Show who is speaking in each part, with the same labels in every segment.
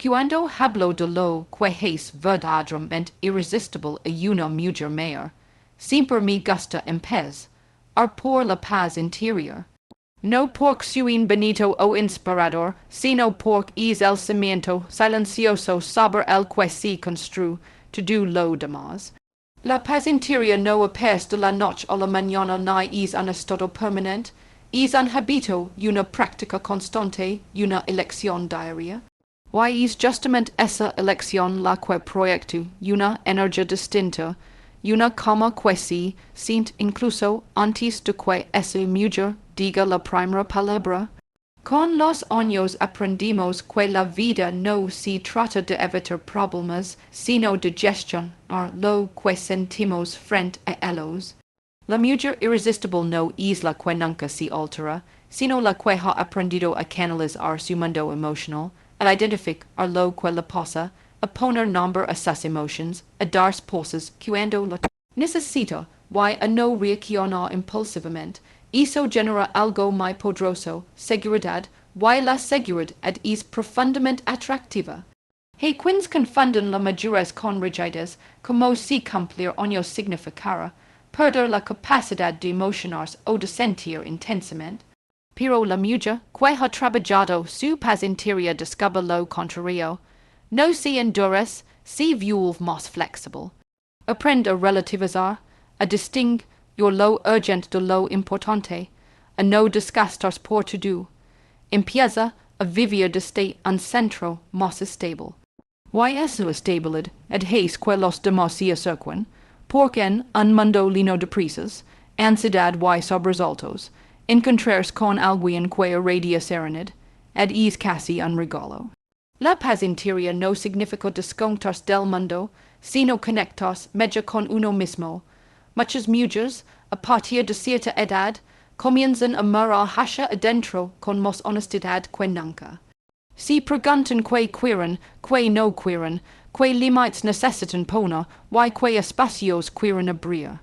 Speaker 1: Cuando hablo de lo que es verdaderamente irresistible y una mujer mayor, siempre me gusta en paz, por la paz interior. No porque suin bonito o inspirador, sino porque es el cimiento silencioso sobre el que se construye todo lo demás. La paz interior no aparece de la noche a la mañana ni es un estado permanente, es un hábito, una práctica constante, una elección diaria. Y es justamente esa elección la que proyecta una energía distinta, una como que se siente incluso antes de que esa mujer diga la primera palabra. Con los años aprendimos que la vida no se trata de evitar problemas, sino de gestionar lo que sentimos frente a ellos. La mujer irresistible no es la que nunca se altera, sino la que ha aprendido a canalizar su mundo emocional, a identificar lo que le pasa, a poner nombre a sus emociones, a dar poses cuando la necesita, y a no reaccionar impulsivamente. Eso genera algo muy poderoso, seguridad, y la seguridad es profundamente atractiva. Hey, quienes confunden la madurez con rigidez, como si cumplir años significara perder la capacidad de emocionarse o de sentir intensamente. Pero la mujer que ha trabajado su paz interior descubre lo contrario. No se endurece, se vuelve más flexible. Aprende a relativizar, a distinguir lo urgente de lo importante, a no desgastarse por todo. Empieza a vivir desde un centro más estable. Y esa estabilidad es que los demás se acerquen, porque en un mundo lleno de prisas, ansiedad y sobresaltos, encontrarse con alguien que irradia serenidad, es casi un regalo. La paz interior no significa desconectarse del mundo, sino conectarse mejor con uno mismo. Muchas mujeres, a partir de cierta edad, comienzan a mirar hacia adentro con más honestidad que nunca. Se preguntan que quieren, que no quieren, que límites necesitan poner, y que espacios quieren abrir.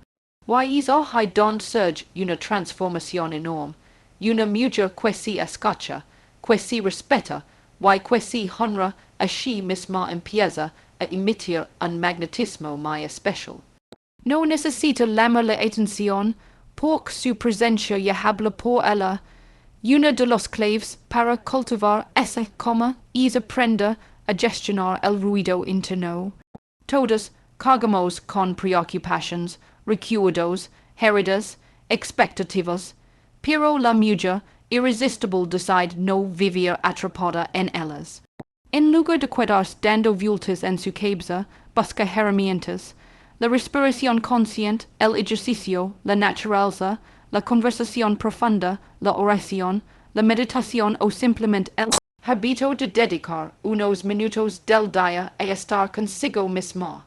Speaker 1: Y es hoy donde surge una transformación enorme, una mujer que se escucha, que se respeta, y que se honra a sí misma empieza a emitir un magnetismo muy especial. No necesita llamar la atención, porque su presencia ya habla por ella. Una de las claves para cultivar esa coma es aprender a gestionar el ruido interno. Todos cargamos con preocupaciones, recuerdos, heridas, expectativas, pero la mujer irresistible decide no vivir atrapada en ellas. En lugar de quedarse dando vueltas en su cabeza, busca herramientas, la respiración consciente, el ejercicio, la naturaleza, la conversación profunda, la oración, la meditación o simplemente el hábito de dedicar unos minutos del día a estar consigo misma.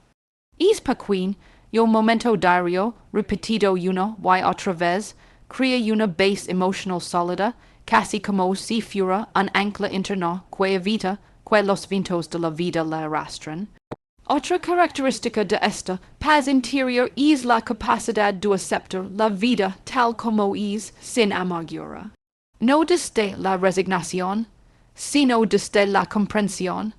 Speaker 1: Es pequeño, un momento diario, repetido una y otra vez, crea una base emocional sólida, casi como si fuera un ancla interna que evita que los vientos de la vida la arrastren. Otra característica de esta paz interior es la capacidad de aceptar la vida tal como es, sin amargura. No desde la resignación, sino desde la comprensión.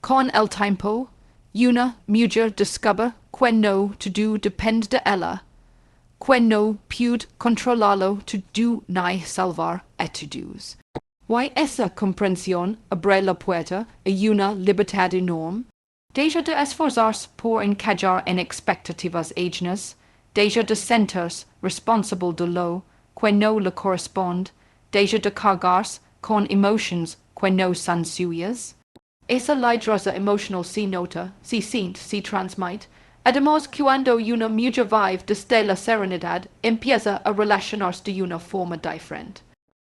Speaker 1: Con el tiempo, una mujer descubre que no todo depende de ella, que no puede controlarlo todo ni salvar a todos. Y esa comprensión abre la puerta a una libertad enorme. Deja de esforzarse por encajar en expectativas ajenas, deja de sentirse responsable de lo que no le corresponde, deja de cargarse con emociones que no son suyas. Esa ligereza emocional se nota, se siente, se transmite. Además, cuando una mujer vive desde la serenidad, empieza a relacionarse de una forma diferente.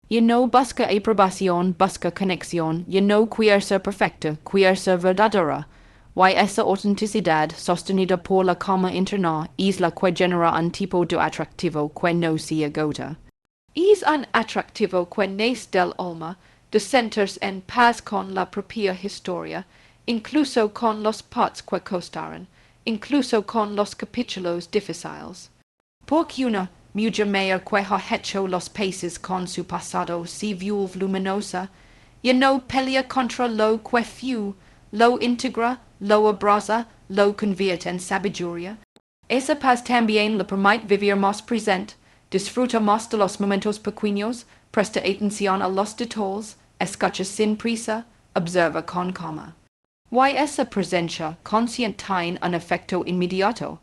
Speaker 1: Ya no busca aprobación, busca conexión, ya no quiere ser perfecta, quiere ser verdadera. Y esa autenticidad, sostenida por la calma interna, es la que genera un tipo de atractivo que no se agota. Es un atractivo que nace del alma, de sentirse en paz con la propia historia, incluso con los parts que costaron, incluso con los capítulos difíciles. Porque una mujer mayor que ha hecho los paces con su pasado se vuelve luminosa, y no pelea contra lo que fiu, lo integra, lo abraza, lo convierte en sabiduría. Esa paz también le permite vivir más presente, disfruta más de los momentos pequeños, presta atención a los detalles, escucha sin prisa, observa con calma. Why esa presencia consciente tiene un efecto inmediato?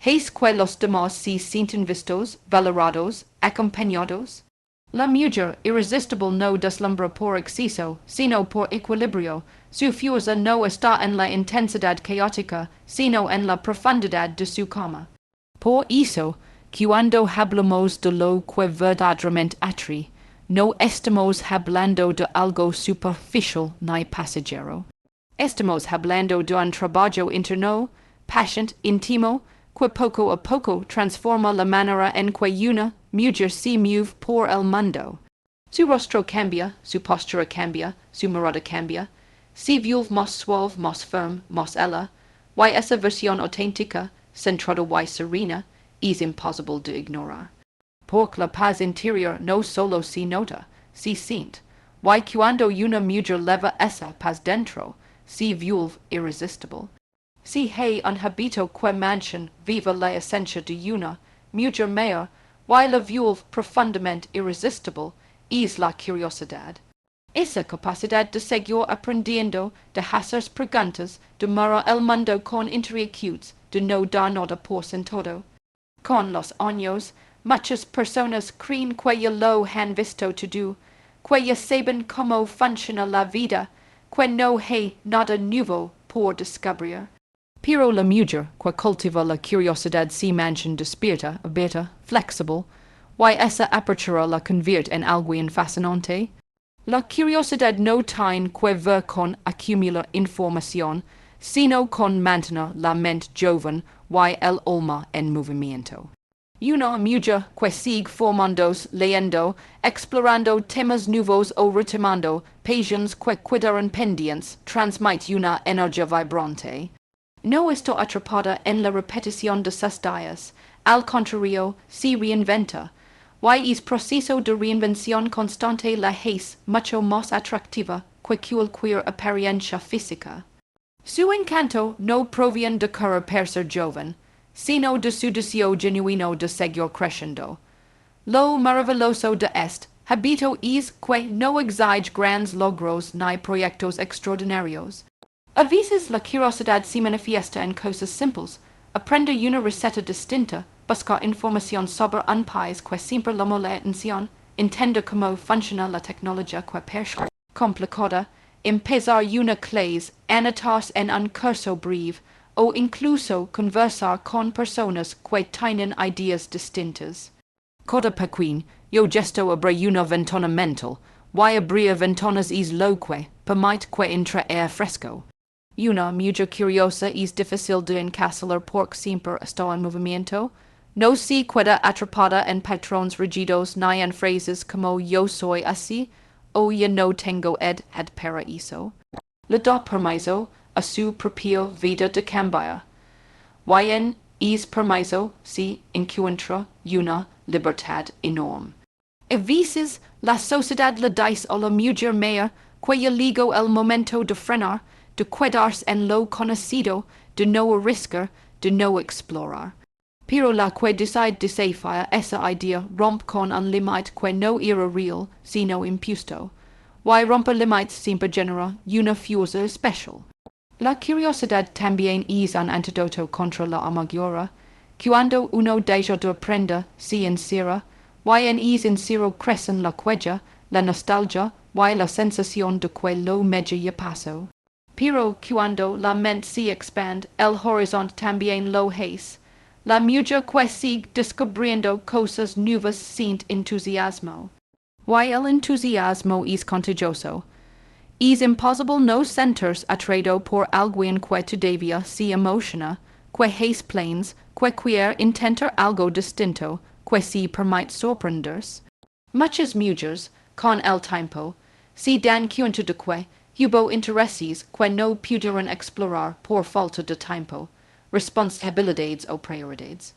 Speaker 1: ¿Es que los demás se sienten vistos, valorados, acompañados? La mujer irresistible no deslumbra por exceso, sino por equilibrio. Su fuerza no está en la intensidad caótica, sino en la profundidad de su calma. Por eso, cuando hablamos de lo que verdaderamente atrae, no estamos hablando de algo superficial ni pasajero. Estamos hablando de un trabajo interno, paciente, íntimo, que poco a poco transforma la manera en que una mujer se mueve por el mundo. Su rostro cambia, su postura cambia, su mirada cambia, se vuelve más suave, más firme, más ella, y esa versión auténtica, centrada y serena, es imposible de ignorar. Porque la paz interior no solo se nota, se siente, y cuando una mujer leva esa paz dentro, se vuelve irresistible. Si hay un hábito que mantiene viva la esencia de una mujer mayor, y la vuelve profundamente irresistible, es la curiosidad. Esa capacidad de seguir aprendiendo, de hacer preguntas, de mirar el mundo con inquietudes, de no dar nada por sentado. Con los años, muchas personas creen que ya lo han visto todo, que ya saben cómo funciona la vida, que no hay nada nuevo por descubrir. Pero la mujer que cultiva la curiosidad se mantiene despierta, abierta, flexible, y esa apertura la convierte en algo fascinante. La curiosidad no tiene que ver con acumular información, sino con mantener la mente joven y el alma en movimiento. Una mujer que sigue formándose, leyendo, explorando temas nuevos o retomando páginas que quedaron pendientes, transmite una energía vibrante. No está atrapada en la repetición de sus días, al contrario, se reinventa, y es proceso de reinvención constante la hace mucho más atractiva que cualquier apariencia física. Su encanto no proviene de querer ser joven, sino de su deseo genuino de seguir creciendo. Lo maravilloso de este hábito es que no exige grandes logros ni proyectos extraordinarios. A veces la curiosidad se manifiesta en cosas simples, aprender una receta distinta, buscar información sobre un país que siempre llamó la atención, entender cómo funciona la tecnología que parece complicada, empezar una clase, anotarse en un curso breve, o incluso conversar con personas que tienen ideas distintas. Cada pequeño, yo gesto abrir una ventana mental, y abrir ventanas es lo que permite que entre aire fresco. Una mujer curiosa es difícil de encarcelar porque siempre está en movimiento. No se queda atrapada en patrones rígidos ni en frases como yo soy así o yo no tengo edad para eso. Le da permiso a su propia vida de cambiar. Y en es permiso se encuentra una libertad enorme. A veces la sociedad le dice a la mujer mayor que ya llegó el momento de frenar, de quedarse en lo conocido, de no arriesgar, de no explorar. Pero la que decide desafiar esa idea rompe con un límite que no era real, sino impuesto. Y romper límites siempre genera una fuerza especial. La curiosidad también es un antídoto contra la amargura. Cuando uno deja de aprender, se encierra, y en es encierro crecen la queja, la nostalgia y la sensación de que lo mejor ya pasó. Pero cuando la mente se expande, el horizonte también lo es. La mujer que sigue descubriendo cosas nuevas siente entusiasmo. Y el entusiasmo es contagioso. Es imposible no sentirse atraído por alguien que todavía se emociona, que es planes, que quiere intentar algo distinto, que se permite sorprenderse. Muchas mujeres, con el tiempo, se dan cuenta de que hubo intereses que no pudieron explorar por falta de tiempo, responsabilidades o prioridades.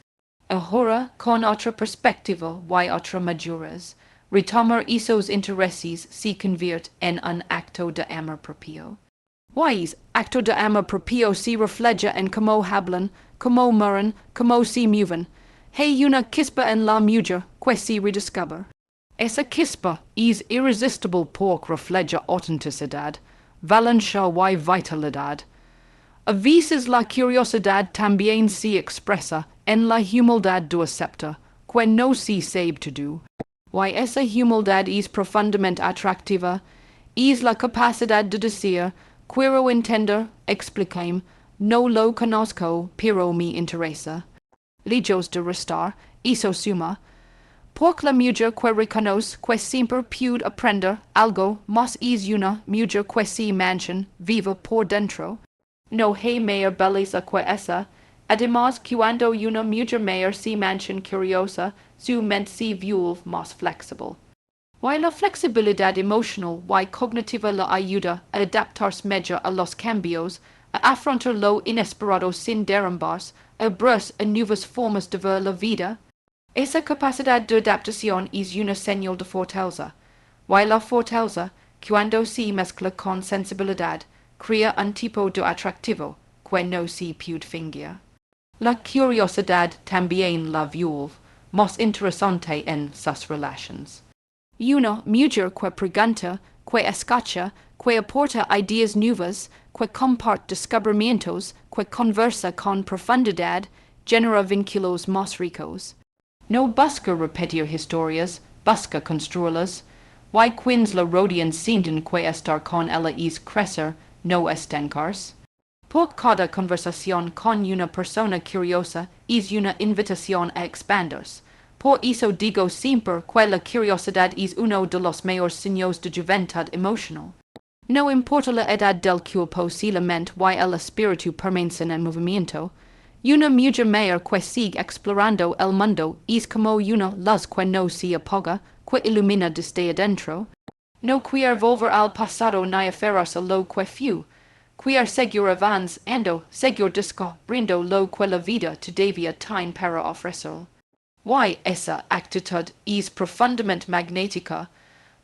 Speaker 1: Ahora, con otra perspectiva y otra madurez, retomar esos intereses si conviert en un acto de amor propio. Wise, acto de amor propio si refleja en como hablan, como mueren, como si mueven. Hay una chispa en la mujer que si rediscover. Esa chispa es irresistible porque refleja autenticidad, valencia y vitalidad. A veces la curiosidad también se expresa en la humildad do acepta, que no se sabe to do. Y esa humildad es profundamente atractiva, es la capacidad de decir, quiero entender, explicarme, no lo conozco, pero me interesa. Lejos de restar, eso suma. Porque la mujer que reconoce que siempre puede aprender algo más es una mujer que se mantiene viva por dentro. No hay mayor belleza que esa. Además, cuando una mujer mayor se mantiene curiosa, su mente se vuelve más flexible. Y la flexibilidad emocional y cognitiva la ayuda a adaptarse mejor a los cambios, a afrontar lo inesperado sin derrumbarse, a abrirse a nuevas formas de ver la vida. Esa capacidad de adaptación es una señal de fortaleza. Y la fortaleza, cuando se mezcla con sensibilidad, crea un tipo de atractivo que no se puede fingir. La curiosidad también la vuelve más interesante en sus relaciones. Una mujer que pregunta, que escucha, que aporta ideas nuevas, que comparte descubrimientos, que conversa con profundidad, genera vínculos más ricos. No busca repetir historias, busca construirlas. Y quienes la rodean sienten que estar con ella es crecer, no estancarse. Por cada conversación con una persona curiosa es una invitación a expandirse. Por eso digo siempre que la curiosidad es uno de los mayores signos de juventud emocional. No importa la edad del cuerpo si la mente y el espíritu permanecen en movimiento. Una mujer mayor que sigue explorando el mundo es como una luz que no se apaga, que ilumina desde adentro. No quiere volver al pasado ni aferrarse a lo que fue. Quiere seguir avanzando, seguir descubriendo lo que la vida todavía tiene para ofrecer. Y esa actitud es profundamente magnética,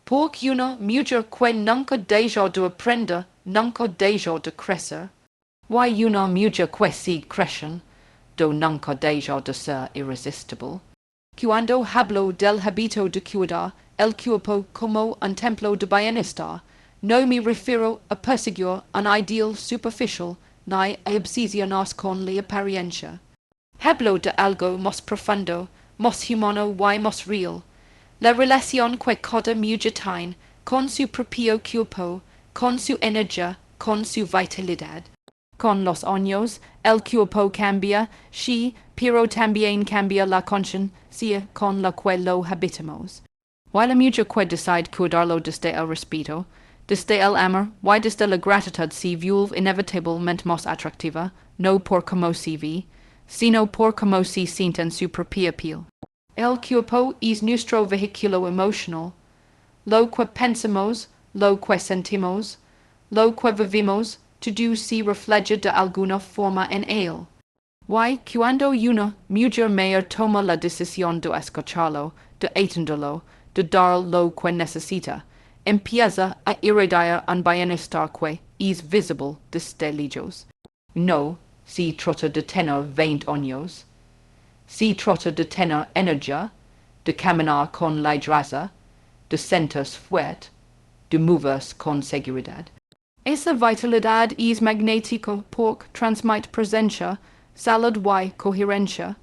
Speaker 1: porque una mujer que nunca deja de aprender, nunca deja de crecer. Y una mujer que sigue creciendo, nunca deja de ser irresistible. Cuando hablo del hábito de cuidar el cuerpo como un templo de bienestar, no me refiero a perseguir un ideal superficial ni a obsesionarnos con la apariencia. Hablo de algo más profundo, más humano y más real. La relación que cada mujer tiene con su propio cuerpo, con su energía, con su vitalidad. Con los años, el cuerpo cambia, sí, pero también cambia la conciencia con la que lo habitamos. Y la mujer que decide cuidarlo desde el respeto, desde el amor y desde la gratitud se vuelve inevitablemente más atractiva, no por cómo se ve, sino por cómo se siente en su propia piel. El cuerpo es nuestro vehículo emocional. Lo que pensamos, lo que sentimos, lo que vivimos, todo se refleja de alguna forma en él. Y cuando una mujer mayor toma la decisión de escucharlo, de atenderlo, de dar lo que necesita, empieza a irradiar un bienestar que es visible desde lejos. No se trata de tener 20 años. Se trata de tener energía, de caminar con ligereza, de sentirse fuerte, de moverse con seguridad. Esa vitalidad es magnética porque transmite presencia, salud y coherencia.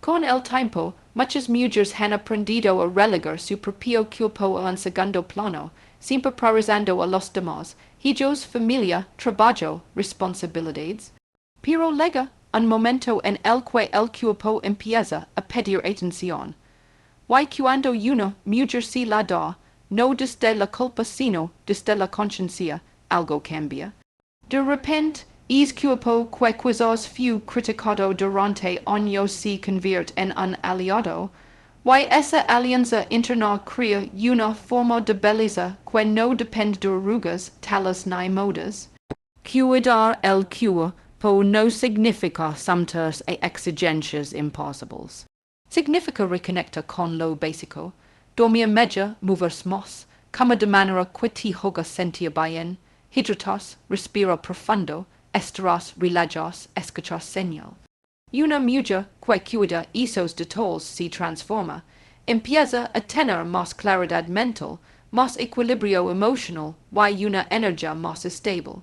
Speaker 1: Con el tiempo, muchas mujeres han aprendido a relegar su propio cuerpo a un segundo plano, siempre priorizando a los demás, hijos, familia, trabajo, responsabilidades. Pero llega un momento en el que el cuerpo empieza a pedir atención. Y cuando una mujer se la da, no desde la culpa sino desde la conciencia, algo cambia. De repente, el cuerpo que quizás fue criticado durante años se convierte en un aliado, y esa alianza interna crea una forma de belleza que no depende de arrugas, talas ni modas. Cuidar el cuerpo no significa someterse a exigencias imposibles. Significa reconectar con lo básico, dormia media movers mos, cama de manera queti hoga sentia bien, hidratas, respira profundo, esteras relajas, escuchas señal. Una mujer que cuida esos detalles si transforma, empieza a tener más claridad mental, más equilibrio emotional, y una energía más estable.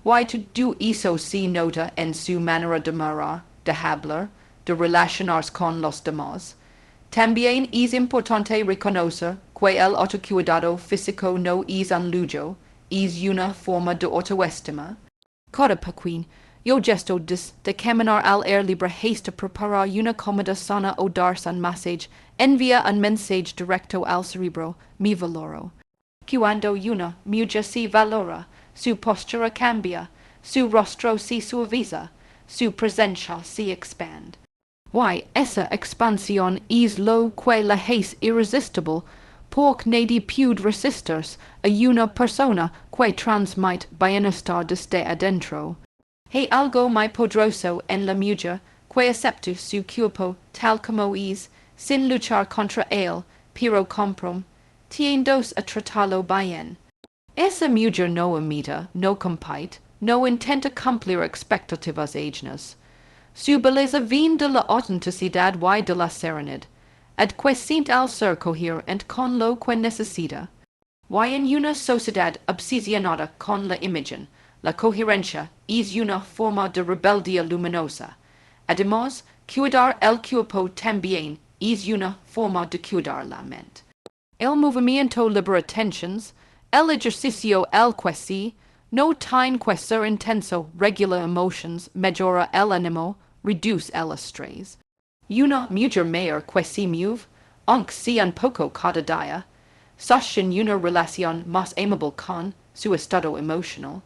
Speaker 1: Y to do eso si nota en su manera de mirar, de hablar, de relacionarse con los demás. También es importante reconocer que el autocuidado físico no es un lujo, es una forma de autoestima. Cada paquín, yo gesto de caminar al air libre hasta preparar una comida sana o darse un massage, envía un mensaje directo al cerebro, mi valoro. Cuando una mujer se valora, su postura cambia, su rostro se suaviza, su presencia se expande. Y esa expansión es lo que la hace irresistible, porque nadie puede resistirse a una persona que transmite bienestar desde adentro. Hay algo muy poderoso en la mujer que acepta su cuerpo tal como es, sin luchar contra él, pero comprometiéndose a tratarlo bien. Esa mujer no imita, no compite, no intenta cumplir expectativas ajenas. Su belleza viene de la autenticidad y de la serenidad, ad que siente al ser coherente con lo que necesita. Y en una sociedad obsesionada con la imagen, la coherencia es una forma de rebeldía luminosa. Además, cuidar el cuerpo también es una forma de cuidar la mente. El movimiento libera tensiones, el ejercicio el que sí, no tiene que ser intenso, regula emotions, mejora el ánimo, reduce el estrés. Una mujer mayor que se mueve, aunque sea un poco cada día, sostiene una relación más amable con su estado emocional.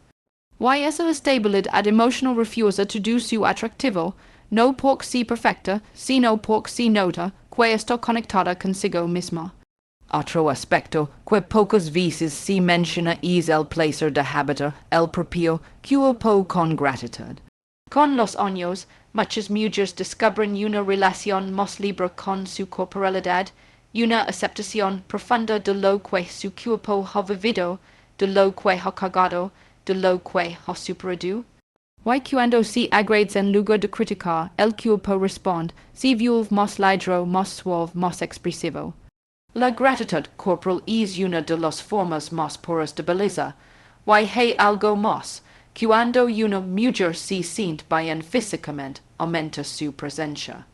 Speaker 1: Y esa estabilidad emocional refusa todo su atractivo, no porque sea perfecta, sino porque se nota que está conectada consigo misma. Otro aspecto que pocas veces se menciona es el placer de habitar el propio cuerpo con gratitud. Con los años, muchas mujeres descubren una relación más libre con su corporalidad, una aceptación profunda de lo que su cuerpo ha vivido, de lo que ha cargado, de lo que ha superado. Y cuando se agrede en lugar de criticar, el cuerpo responde, se vuelve más ligero, más suave, más expresivo. La gratitud corporal es una de las formas más puras de belleza, y hay algo más. Cuando una mujer se siente bien físicamente, aumenta su presencia.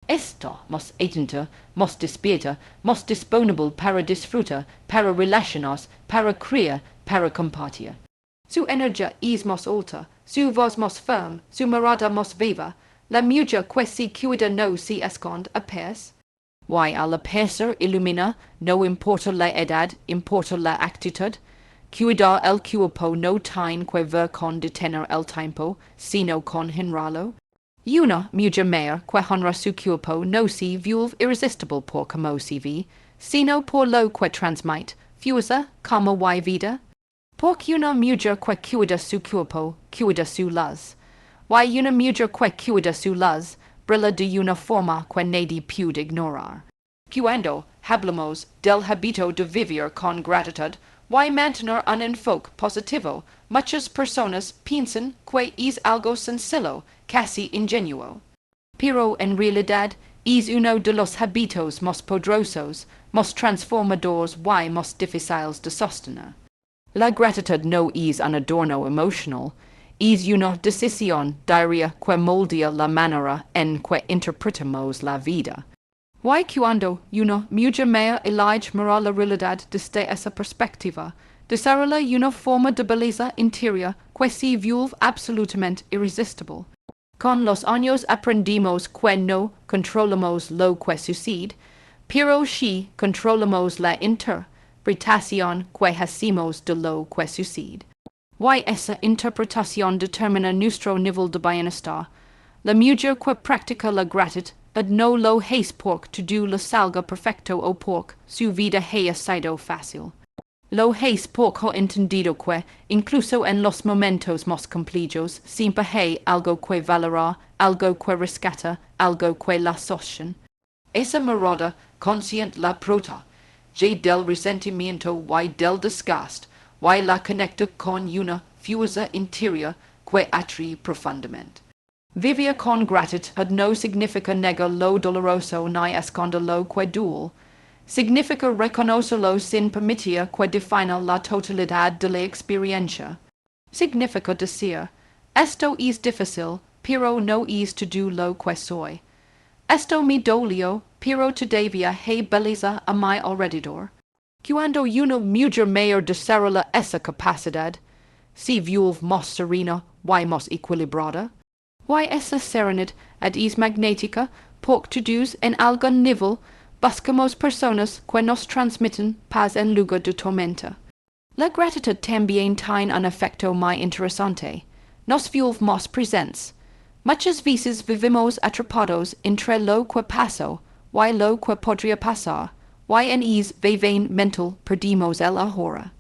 Speaker 1: Está más atenta, más despierta, más disponible para disfrutar, para relacionarse, para crear, para compartir. Su energía es más alta, su voz más firme, su mirada más viva. La mujer que se cuida no se esconde apenas. Y al apearse ilumina, no importa la edad, importa la actitud. Cuidar el cuerpo no tiene que ver con detener el tiempo, sino con honrarlo. Una mujer mayor que honra su cuerpo no se vuelve irresistible por como se ve, sino por lo que transmite, fuerza, como y vida. Porque una mujer que cuida su cuerpo, cuida su luz. Y una mujer que cuida su luz, brilla de una forma que nadie puede ignorar. Cuando hablamos del hábito de vivir con gratitud, y mantener un enfoque positivo, muchas personas piensan que es algo sencillo, casi ingenuo. Pero en realidad es uno de los hábitos más poderosos, más transformadores y más difíciles de sostener. La gratitud no es un adorno emocional, es una decisión diaria que moldea la manera en que interpretamos la vida. Y cuando una mujer mayor elige mirar la realidad desde esa perspectiva, desarrolla una forma de belleza interior que se vuelve absolutamente irresistible. Con los años aprendimos que no controlamos lo que sucede, pero sí controlamos la interpretación que hacemos de lo que sucede. Y esa interpretación determina nuestro nivel de bienestar. La mujer que practica la gratitud no lo hace porque todo le salga perfecto o porque su vida haya sido fácil. Lo hace porque ha entendido que, incluso en los momentos más complejos, siempre hay algo que valorar, algo que rescata, algo que la sostiene. Esa mirada consciente la prota, J del resentimiento y del desgaste, y la conecta con una fuerza interior que atri profundamente. Vivir con gratitud no significa negar lo doloroso ni esconder lo que duele. Significa reconocerlo sin permitir que defina la totalidad de la experiencia. Significa decir, esto es difícil, pero no es todo lo que soy. Esto me dolió, pero todavía hay belleza a mi alrededor. Cuando una mujer mayor desarrolla esa capacidad, se vuelve más serena y más equilibrada. Y esa serenidad es magnética porque todos en algún nivel buscamos personas que nos transmiten paz en lugar de tormenta. La gratitud también tiene un efecto muy interesante. Nos vuelve más presentes. Muchas veces vivimos atrapados entre lo que pasó y lo que podría pasar, y en ese vaivén mental perdimos el ahora.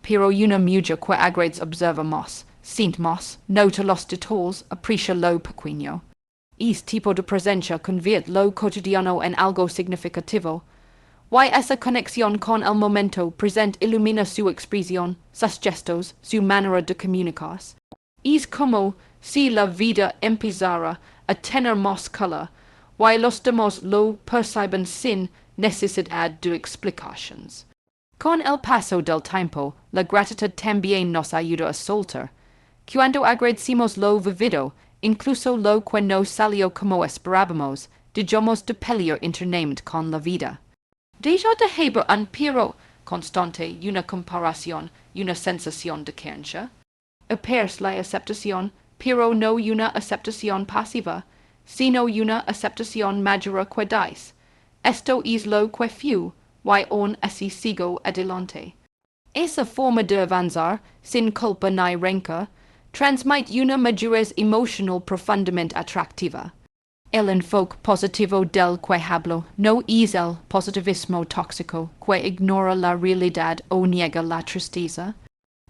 Speaker 1: Pero una mujer que agrades observa más, siente más, nota los detalles, aprecia lo pequeño. Ese tipo de presencia convierte lo cotidiano en algo significativo. Y esa conexión con el momento presente ilumina su expresión, sus gestos, su manera de comunicarse. Es como si la vida empezara a tener más color, y los demás lo perciben sin necesidad de explicaciones. Con el paso del tiempo, la gratitud también nos ayuda a soltar. Cuando agradecemos lo vivido, incluso lo que no salió como esperábamos, dejamos de pelear internamente con la vida. Deja de haber un pero constante, una comparación, una sensación de carencia. Apers la aceptación, pero no una aceptación pasiva, sino una aceptación madura que dice, esto es lo que fue, y aún así sigo adelante. Esa forma de avanzar, sin culpa ni rencor, transmite una madurez emocional profundamente atractiva. El enfoque positivo del que hablo no es el positivismo tóxico que ignora la realidad o niega la tristeza.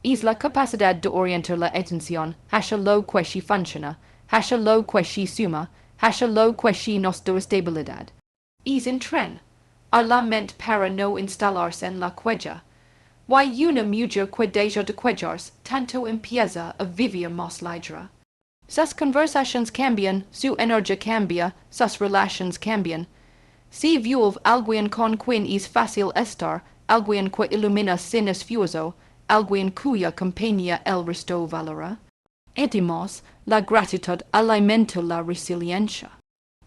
Speaker 1: Es la capacidad de orientar la atención hacia lo que sí funciona, hacia lo que sí suma, hacia lo que sí nos da estabilidad. Es un tren a la mente para no instalarse en la cuella. Y una mujer que deja de cuellarse tanto empieza a vivir más libre. Sus conversaciones cambian, su energía cambia, sus relaciones cambian. Si vuelve alguien con quien es fácil estar, alguien que ilumina sin esfuerzo, alguien cuya compañía el resto valora. Además, la gratitud alimenta la resiliencia.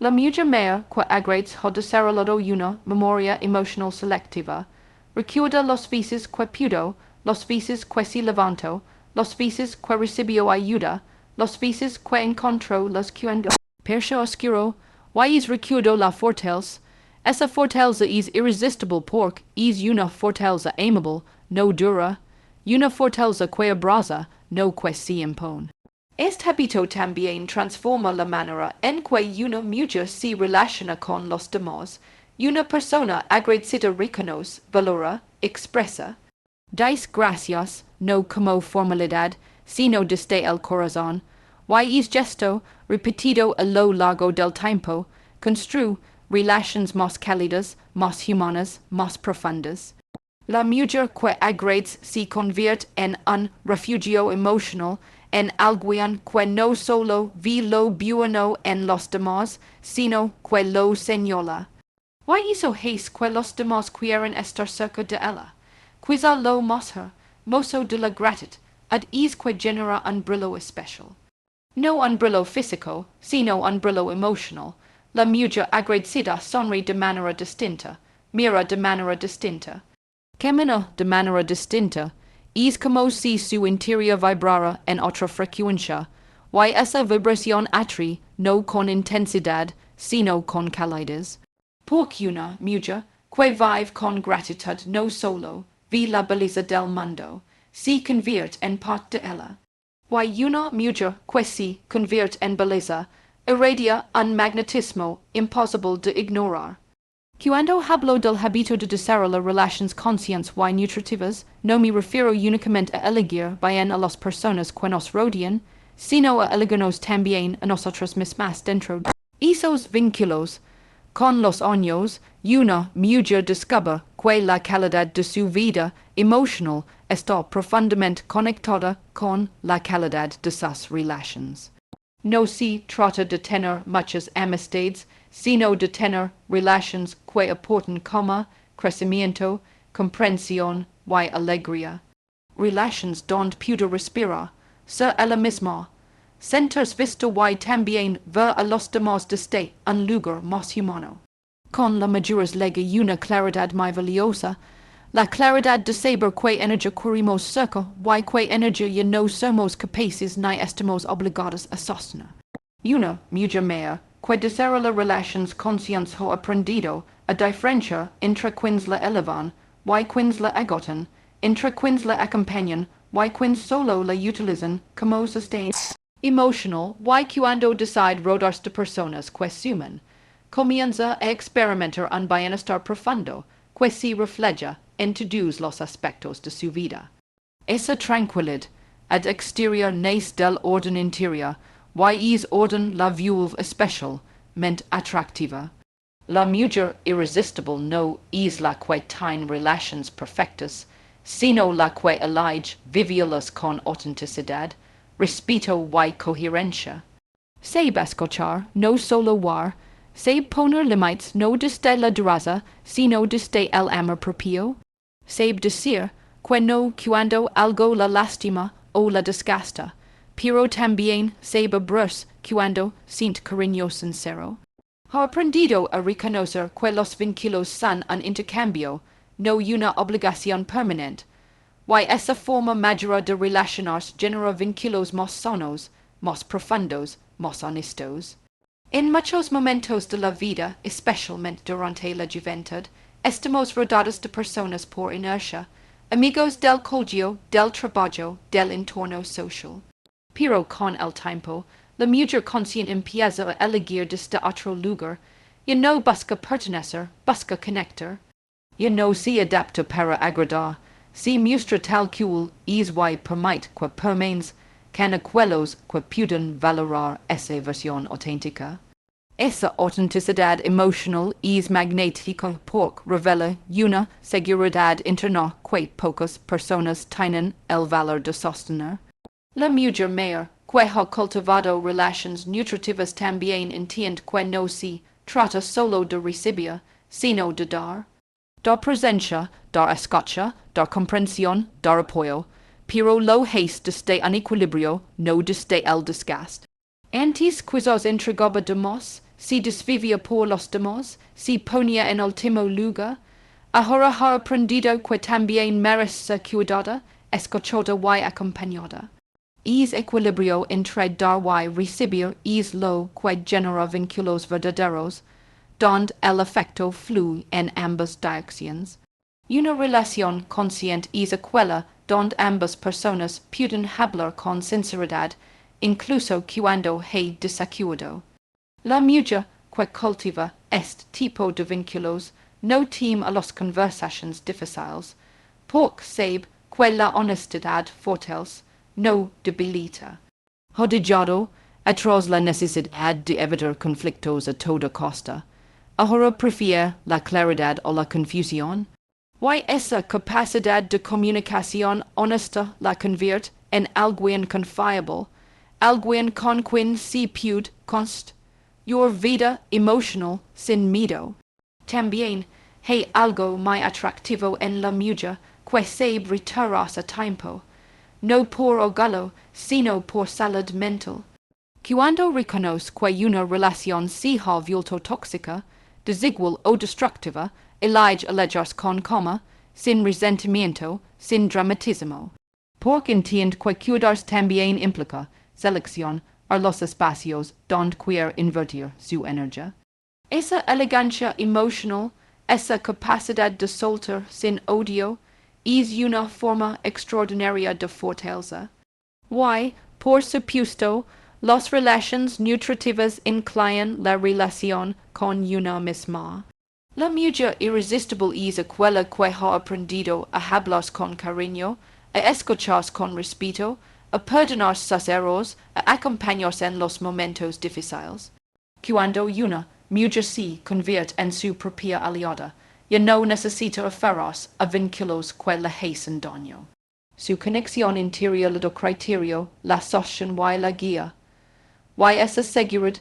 Speaker 1: La mujer mayor que agrades ha desarrollado una memoria emocional selectiva, recuerda los veces que pudo, los veces que se levantó, los veces que recibió ayuda, los veces que encontró los cuando perso oscuro, y es recuerdo la fortaleza. Esa fortaleza es irresistible porque es una fortaleza amable, no dura, una fortaleza que abraza, no que se impone. Este hábito también transforma la manera en que una mujer se relaciona con los demás. Una persona agradecida reconoce, valora, expresa. Dice gracias, no como formalidad, sino desde el corazón. Y es gesto, repetido a lo largo del tiempo, construye relaciones más cálidas, más humanas, más profundas. La mujer que agrades se convierte en un refugio emocional, en alguien que no solo ve lo bueno en los demás, sino que lo señala. Y eso es que los demás quieren estar cerca de ella. Quizá lo mejor, mozo de la gratitud, es que genera un brillo especial. No un brillo físico, sino un brillo emocional. La mujer agradecida sonríe de manera distinta, mira de manera distinta. Camina de manera distinta, es como si su interior vibrara en otra frecuencia, y esa vibración atrae, no con intensidad, sino con calidez. Porque una mujer que vive con gratitud no solo ve la belleza del mundo, se convierte en parte de ella. Y una mujer que se convierte en belleza irradia un magnetismo imposible de ignorar. Cuando hablo del hábito de desarrollar relaciones conscientes y nutritivas, no me refiero únicamente a elegir bien a las personas que nos rodean, sino a elegirnos también a nosotros mismas dentro de esos vínculos. Con los años, una mujer descubre que la calidad de su vida emocional está profundamente conectada con la calidad de sus relaciones. No se trata de tener muchas amistades, sino de tener relaciones que aportan como crecimiento, comprensión y alegría. Relations donde pueda respirar, ser ella misma, sentirse visto y también ver a los demás desde un lugar más humano. Con la mayores lega una claridad muy valiosa, la claridad de saber que energía corremos cerca y que energía ya no somos capaces ni estamos obligados a sostener. Una mujer mayor que desea las relaciones conscientes ha aprendido a diferenciar entre quienes la elevan y quienes la agotan, entre quienes la acompañan y quienes solo la utilizan como sostén emocional y cuando decide rodearse de personas que suman. Comienza a experimentar un bienestar profundo que se refleja en todos los aspectos de su vida. Esa tranquilidad ad exterior nace del orden interior, y es orden la vuelve especialmente atractiva. La mujer irresistible no es la que tiene relaciones perfectas, sino la que elige vivirlas con autenticidad, respeto y coherencia. Sabe escuchar, no solo war, sabe poner límites no desde la dureza, sino desde el amor propio. Sabe decir que no cuando algo la lastima o la desgasta, pero también sabe abrirse cuando siente cariño sincero. Ha aprendido a reconocer que los vínculos son un intercambio, no una obligación permanente, y esa forma madura de relacionarse genera vínculos más sanos, más profundos, más honestos. En muchos momentos de la vida, especialmente durante la juventud, estamos rodeados de personas por inercia, amigos del colegio, del trabajo, del entorno social. Pero con el tiempo, la mujer consciente empieza a elegir desde otro lugar, y no busca pertenecer, busca conectar. Y no se adapta para agradar, se muestra tal cual es y permite que permanes can aquellos que puedan valorar esa versión auténtica. Esa autenticidad emocional es magnética porque revela una seguridad interna que pocas personas tienen el valor de sostener. La mujer mayor que ha cultivado relaciones nutritivas también entiende que no se trata solo de recibir, sino de dar. Dar presencia, dar escucha, dar comprensión, dar apoyo, pero lo hace desde un equilibrio, no desde el desgaste. Antes quizás entregaba de más, se desvivía por los demás, se ponía en último lugar. Ahora ha aprendido que también merece ser cuidada, escuchada y acompañada. Es equilibrio entre dar y recibir es lo que genera vínculos verdaderos, donde el afecto fluye en ambas direcciones. Una relación consciente es aquella donde ambas personas pueden hablar con sinceridad, incluso cuando hay desacuerdo. La mujer que cultiva este tipo de vínculos no teme a las conversaciones difíciles, porque sabe que la honestidad fortalece, no debilita. Ha dejado atrás la necesidad de evitar conflictos a toda costa. Ahora prefiere la claridad o la confusión. Y esa capacidad de comunicación honesta la convierte en alguien confiable, alguien con quien se puede construir vida emocional sin miedo. También hay algo muy atractivo en la mujer que sabe retirarse a tiempo, no por orgullo, sino por salud mental. Cuando reconoce que una relación se ha vuelto tóxica, desigual o destructiva, elige alejarse con calma, sin resentimiento, sin dramatismo. Porque entiende que cuidarse también implica selección a los espacios donde quiere invertir su energía. Esa elegancia emocional, esa capacidad de soltar sin odio, es una forma extraordinaria de fortaleza. Y, por supuesto, las relaciones nutritivas incluyen la relación con una misma. La mujer irresistible es aquella que ha aprendido a hablar con cariño, a escuchar con respeto, a perdonar sus errores, a acompañarse en los momentos difíciles. Cuando una mujer se convierte en su propia aliada, y no necesita aferrarse a vínculos que le hacen daño. Su conexión interior le da criterio, la asociación y la guía. Y es seguridad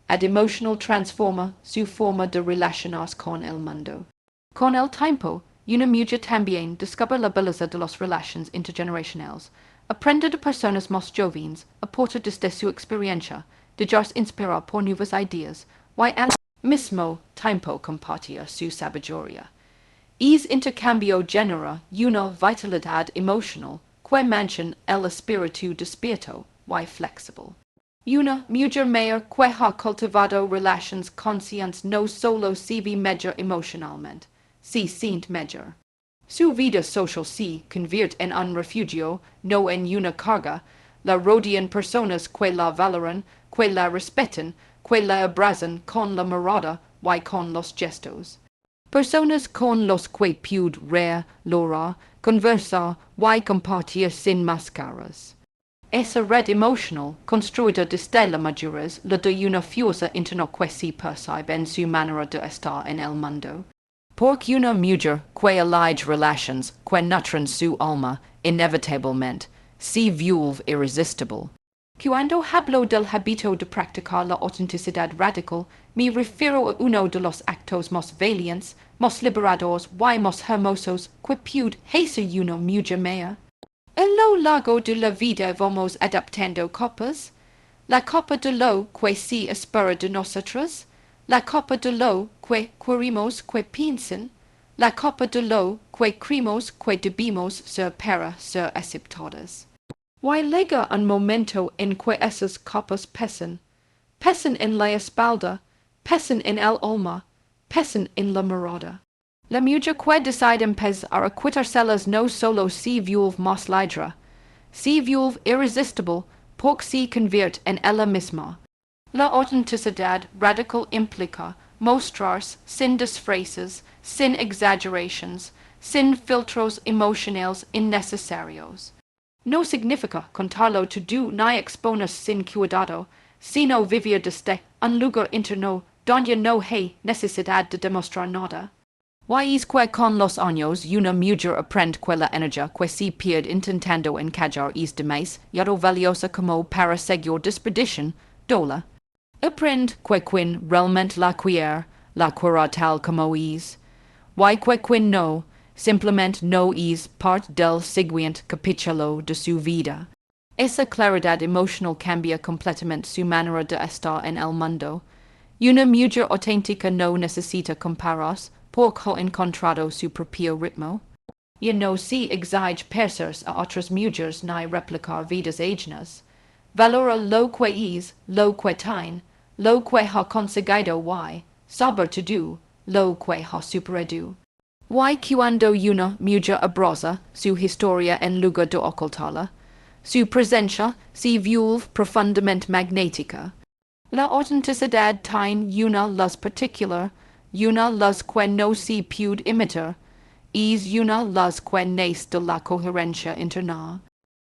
Speaker 1: ad emotional transforma su forma de relacionarse con el mundo. Con el tiempo, una mujer también descubre la belleza de las relaciones intergeneracionales, aprende de personas más jóvenes, aporta desde su experiencia, dejarse inspirar por nuevas ideas, y al mismo tiempo compartir su sabiduría. Es intercambio genera una vitalidad emocional que mantiene el espíritu despierto y flexible. Una mujer mayor que ha cultivado relaciones conscientes no solo se ve mejor emocionalmente, se siente mejor. Su vida social se convierte en un refugio, no en una carga. La rodean personas que la valoran, que la respetan, que la abrazan con la mirada y con los gestos. Personas con los que puede reír, llorar, conversar y compartir sin máscaras. Esa red emocional, construida desde la madurez, le da una fuerza interna que se percibe en su manera de estar en el mundo. Porque una mujer que elige relaciones que nutren su alma, inevitablemente, se vuelve irresistible. Cuando hablo del hábito de practicar la autenticidad radical, me refiero a uno de los actos más valientes, más liberadores y más hermosos que puede hacer una mujer mía. A lo largo de la vida vamos adaptando copas. La copa de lo que se espera de nosotros, la copa de lo que queremos que piensen, la copa de lo que creemos que debemos ser para ser aceptadas. Y llega un momento en que esas copas pesan en la espalda, pesan en el alma, pesan en la mirada. La mujer que decide empezar a quitárselas no solo se vuelve más libre, se vuelve irresistible porque se convierte en ella misma. La autenticidad radical implica mostrarse sin disfraces, sin exageraciones, sin filtros emocionales innecesarios. No significa contarlo todo ni exponerse sin cuidado, sino vivir desde un lugar interno donde no hay necesidad de demostrar nada. Y es que con los años una mujer aprende que la energía que se pierde intentando encajar es demás ya valiosa como para seguir desperdiciando dola. Aprende que quien realmente la quiere, la cura tal como es. Y que quien no, simplemente no es parte del siguiente capítulo de su vida. Esa claridad emocional cambia completamente su manera de estar en el mundo. Una mujer auténtica no necesita compararse porque ha encontrado su propio ritmo. Y no se exige parecerse a otras mujeres ni replicar vidas ajenas. Valora lo que es, lo que tiene, lo que ha conseguido y, sobre todo, lo que ha superado. Y cuando una mujer abraza su historia en lugar de ocultarla, su presencia se vuelve profundamente magnética. La autenticidad tiene una luz particular, una luz que no se puede imitar, es una luz que nace de la coherencia interna.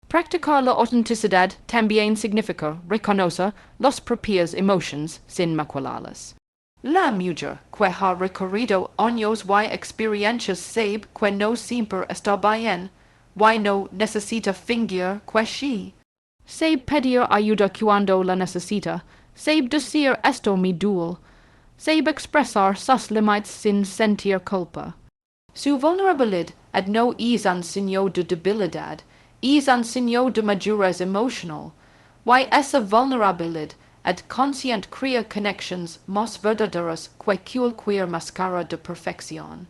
Speaker 1: Practicar la autenticidad también significa reconocer las propias emociones sin maquilarlas. La mujer que ha recorrido años y experiencias sabe que no siempre está bien, y no necesita fingir que sí. Sabe pedir ayuda cuando la necesita, sabe decir esto me duele, sabe expresar sus límites sin sentir culpa. Su vulnerabilidad no es un signo de debilidad, es un signo de madurez emocional, y esa vulnerabilidad consciente crea conexiones más verdaderas que cualquier máscara de perfección.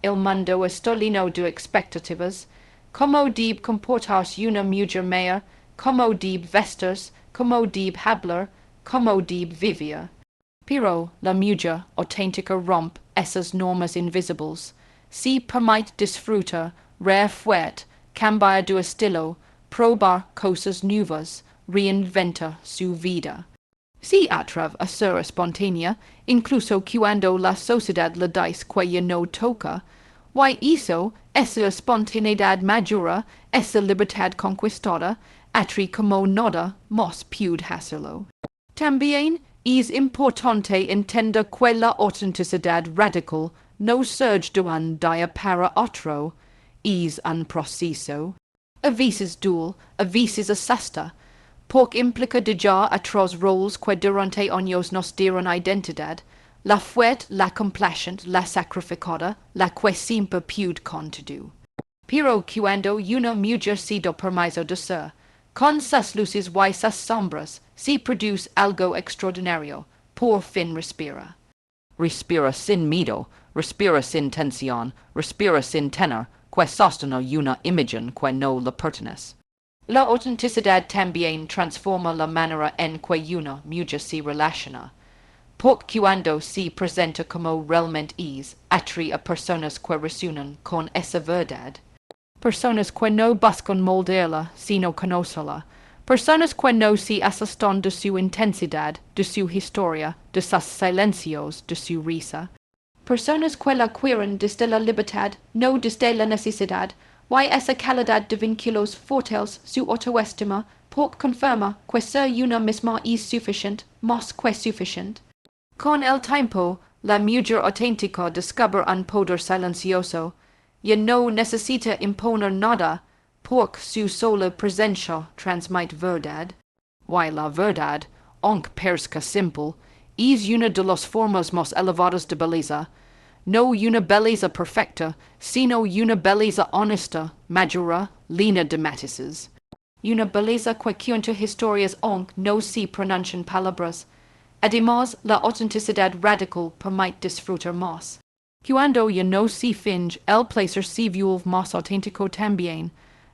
Speaker 1: El mundo está lleno de expectativas. Cómo debe comportarse una mujer mía, cómo debe vestirse, cómo debe hablar, cómo debe vivir. Pero la mujer auténtica rompe esas normas invisibles. Se permite disfrutar, reír fuerte, cambiar de estilo, probar cosas nuevas, reinventar su vida. Se atreve a ser espontánea, incluso cuando la sociedad le dice que ya no toca, y eso, esa espontaneidad madura, esa libertad conquistada, atrae como nada más puede hacerlo. También es importante entender que la autenticidad radical no surge duan dia para otro, ease un proceso. Avises dual, avises assasta, porc implica dejar atroz roles que durante años nos dieron identidad, la fuet, la complacent, la sacrificada, la que siempre pud contidu. Pero cuando una mujer si do permiso de ser, con sus luces y sus sombras, si produce algo extraordinario, por fin respira. Respira sin miedo, respira sin tensión, respira sin tenor, que sostiene una imagen que no le pertenece. La autenticidad también transforma la manera en que una mujer se relaciona. Porque cuando se presenta como realmente es, atrae a personas que resuenan con esa verdad. Personas que no buscan moldearla, sino conocerla. Personas que no se asustan de su intensidad, de su historia, de sus silencios, de su risa. Personas que la quieren desde la libertad, no desde la necesidad, y esa calidad de vínculos fortes su autoestima, porque confirma que ser una misma es suficiente, más que suficiente. Con el tiempo, la mujer auténtica descubre un poder silencioso, y no necesita imponer nada, porque su sola presencia transmite verdad. Y la verdad, aunque parezca simple, es una de las formas más elevadas de belleza, no una belleza perfecta, sino una belleza honesta, madura, llena de matices. Una belleza que cuenta historias aunque no se pronuncian palabras. Además, la autenticidad radical permite disfrutar más. Cuando ya no se finge, el placer se vuelve más auténtico también.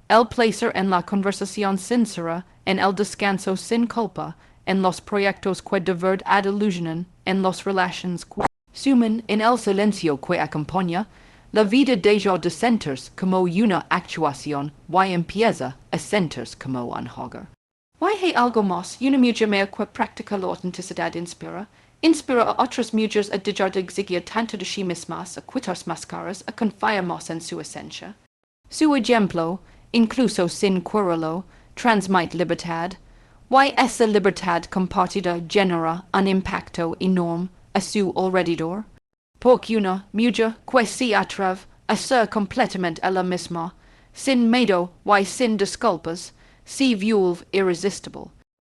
Speaker 1: El placer en la conversación sincera, en el descanso sin culpa, en los proyectos que de verdad ilusionan, en las relaciones que suman, en el silencio que acompaña. La vida deja de sentirse como una actuación y empieza a sentirse como un hogar. Y hay algo más, una mujer mea que practica la autenticidad inspira a otras mujeres a dejar de exigir tanto de sí mismas, a quitarse máscaras, a confiar más en su esencia. Su ejemplo, incluso sin quererlo, transmite libertad, y esa libertad compartida genera un impacto enorme a su alrededor. Porque una mujer que se atreve a ser completamente ella misma, sin miedo y sin disculpas, se vuelve irresistible,